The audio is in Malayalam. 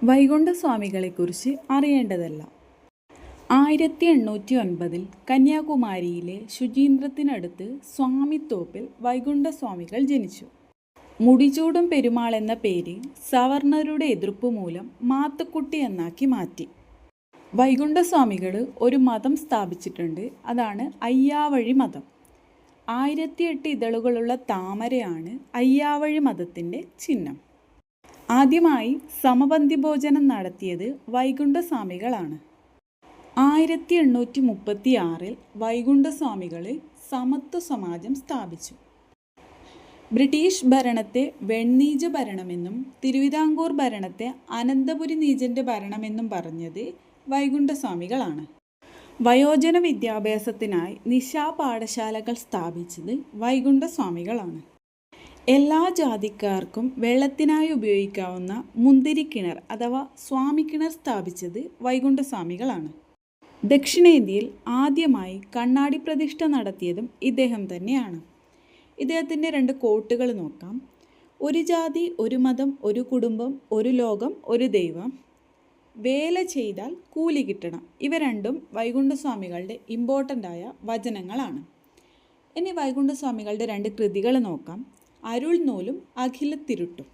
വൈകുണ്ഠസ്വാമികളെക്കുറിച്ച് അറിയേണ്ടതെല്ലാം. 1809 കന്യാകുമാരിയിലെ ശുചീന്ദ്രത്തിനടുത്ത് സ്വാമിത്തോപ്പിൽ വൈകുണ്ഠസ്വാമികൾ ജനിച്ചു. മുടിചൂടും പെരുമാൾ എന്ന പേര് സവർണരുടെ എതിർപ്പ് മൂലം മാത്തുക്കുട്ടി എന്നാക്കി മാറ്റി. വൈകുണ്ഠസ്വാമികൾ ഒരു മതം സ്ഥാപിച്ചിട്ടുണ്ട്. അതാണ് അയ്യാവഴി മതം. 1008 ഇതളുകളുള്ള താമരയാണ് അയ്യാവഴി മതത്തിൻ്റെ ചിഹ്നം. ആദ്യമായി സമപന്തി ഭോജനം നടത്തിയത് വൈകുണ്ഠസ്വാമികളാണ്. 1836 വൈകുണ്ഠസ്വാമികൾ സമത്വ സമാജം സ്ഥാപിച്ചു. ബ്രിട്ടീഷ് ഭരണത്തെ വെണ്ണീജ ഭരണമെന്നും തിരുവിതാംകൂർ ഭരണത്തെ അനന്തപുരി നീചൻ്റെ ഭരണമെന്നും പറഞ്ഞത് വൈകുണ്ഠസ്വാമികളാണ്. വയോജന വിദ്യാഭ്യാസത്തിനായി നിശാ പാഠശാലകൾ സ്ഥാപിച്ചത് വൈകുണ്ഠസ്വാമികളാണ്. എല്ലാ ജാതിക്കാർക്കും വെള്ളത്തിനായി ഉപയോഗിക്കാവുന്ന മുന്തിരിക്കിണർ അഥവാ സ്വാമിക്കിണർ സ്ഥാപിച്ചത് വൈകുണ്ഠസ്വാമികളാണ്. ദക്ഷിണേന്ത്യയിൽ ആദ്യമായി കണ്ണാടി പ്രതിഷ്ഠ നടത്തിയതും ഇദ്ദേഹം തന്നെയാണ്. ഇദ്ദേഹത്തിൻ്റെ 2 കോട്ടുകൾ നോക്കാം. ഒരു ജാതി, ഒരു മതം, ഒരു കുടുംബം, ഒരു ലോകം, ഒരു ദൈവം. വേല ചെയ്താൽ കൂലി കിട്ടണം. ഇവ രണ്ടും വൈകുണ്ഠസ്വാമികളുടെ ഇമ്പോർട്ടൻ്റായ വചനങ്ങളാണ്. ഇനി വൈകുണ്ഠസ്വാമികളുടെ 2 കൃതികൾ നോക്കാം. അരുൾ നൂലും അഖിലത്തിരുട്ടും.